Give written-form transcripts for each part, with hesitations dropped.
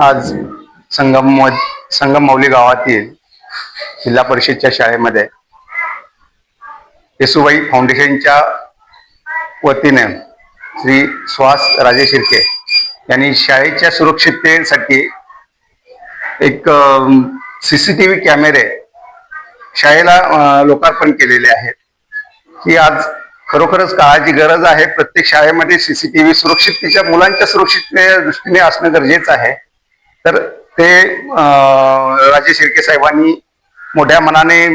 आज संगममौली गावातील जिल्हा परिषदच्या शाळेमध्ये येसुबाई फाउंडेशनच्या वतीने श्री सुहास राजे शिर्के यांनी शाळेच्या सुरक्षिततेसाठी एक सीसीटीव्ही कॅमेरे शाळेला लोकार्पण केलेले आहेत. की आज खरोखरच काळाची गरज आहे. प्रत्येक शाळेमध्ये सीसीटीव्ही सुरक्षिततेच्या मुलांच्या सुरक्षिततेच्या दृष्टीने असणं गरजेचं आहे. तर ते राजे शिर्के साहेबांनी मोठ्या मनाने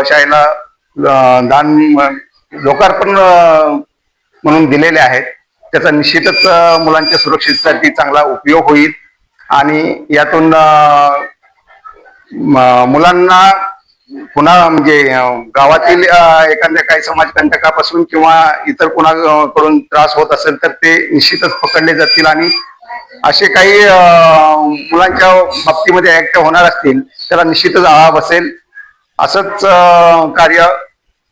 शाळेला दान लोकार्पण म्हणून दिलेले आहेत. त्याचा निश्चितच मुलांच्या सुरक्षिततेसाठी चांगला उपयोग होईल आणि यातून मुलांना पुन्हा म्हणजे गावातील एखाद्या काही समाजकंटकापासून किंवा इतर कुणाकडून त्रास होत असेल तर ते निश्चितच पकडले जातील आणि असे काही मुलांच्या बाबतीमध्ये ऍक्ट होणार असतील त्याला निश्चितच आळा बसेल. असंच कार्य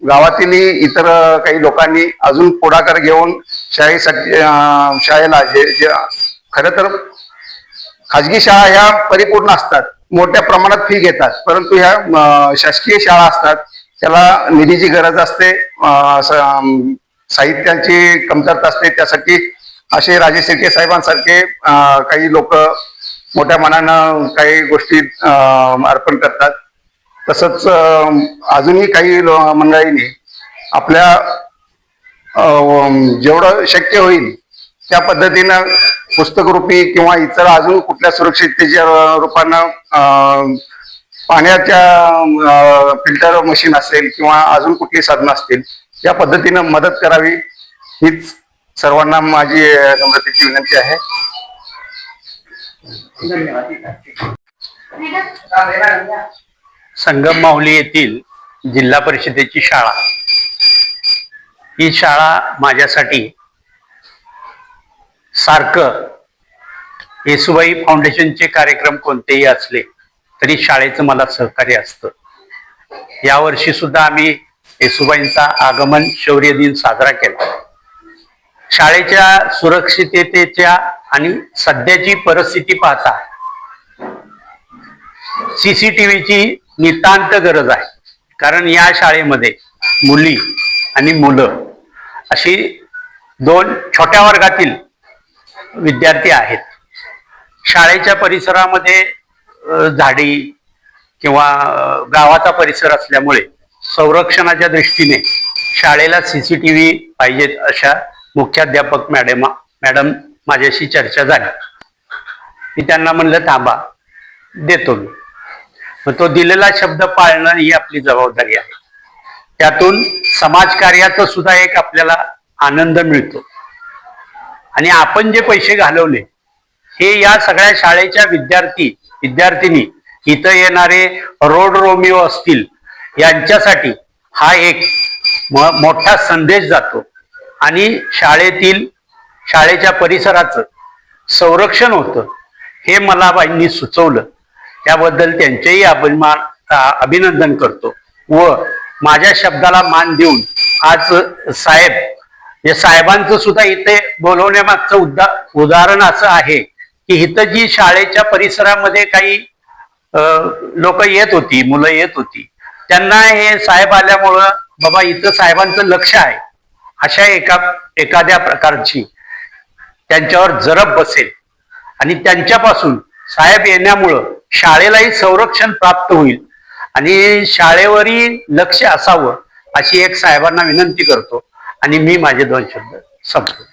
गावातील इतर काही लोकांनी अजून पुढाकार घेऊन शाळेला जे खरं तर खाजगी शाळा ह्या परिपूर्ण असतात, मोठ्या प्रमाणात फी घेतात, परंतु ह्या शासकीय शाळा असतात त्याला निधीची गरज असते, साहित्याची कमतरता असते. त्यासाठी असे राजे शिर्के साहेबांसारखे काही लोक मोठ्या मनानं काही गोष्टी अर्पण करतात. तसंच अजूनही काही मंडळींनी आपल्या जेवढं शक्य होईल त्या पद्धतीनं पुस्तकरूपी किंवा इतर अजून कुठल्या सुरक्षिततेच्या रूपानं पाण्याच्या फिल्टर मशीन असेल किंवा अजून कुठली साधनं असतील या पद्धतीनं मदत करावी हीच सर्वांना माझी नम्रतेची विनंती आहे. संगममौली येथील जिल्हा परिषदेची शाळा ही शाळा माझ्यासाठी सारखं येसुबाई फाउंडेशनचे कार्यक्रम कोणतेही असले तरी शाळेचं मला सहकार्य असतं. यावर्षी सुद्धा आम्ही येसुबाईंचा आगमन शौर्य दिन साजरा केला. शाळेच्या सुरक्षिततेच्या आणि सध्याची परिस्थिती पाहता सीसीटीव्हीची नितांत गरज आहे. कारण या शाळेमध्ये मुली आणि मुलं अशी दोन छोट्या वर्गातील विद्यार्थी आहेत. शाळेच्या परिसरामध्ये झाडी किंवा गावाचा परिसर असल्यामुळे संरक्षणाच्या दृष्टीने शाळेला सीसीटीव्ही पाहिजेत अशा मुख्याध्यापक मॅडम माझ्याशी चर्चा झाली. मी त्यांना म्हणलं थांबा देतो मी. मग तो दिलेला शब्द पाळणं ही आपली जबाबदारी आहे. त्यातून समाजकार्याचा सुद्धा एक आपल्याला आनंद मिळतो आणि आपण जे पैसे घालवले हे या सगळ्या शाळेच्या विद्यार्थिनी इथं येणारे रोड रोमिओ असतील यांच्यासाठी हा एक मोठा संदेश जातो आणि शाळेच्या परिसराचं संरक्षण होतं. हे मला बाईंनी सुचवलं त्याबद्दल त्यांचेही अभिनंदन करतो व माझ्या शब्दाला मान देऊन आज साहेबांचं सुद्धा इथे बोलवण्यामागचं उदाहरण असं आहे की इथं जी शाळेच्या परिसरामध्ये काही लोक येत होती, मुलं येत होती, त्यांना हे साहेब आल्यामुळं बाबा इथं साहेबांचं लक्ष आहे अशा एखाद्या प्रकारची त्यांच्यावर जरब बसेल आणि त्यांच्यापासून साहेब येण्यामुळं शाळेलाही संरक्षण प्राप्त होईल आणि शाळेवरही लक्ष असावं अशी एक साहेबांना विनंती करतो आणि मी माझे 2 शब्द संपतो.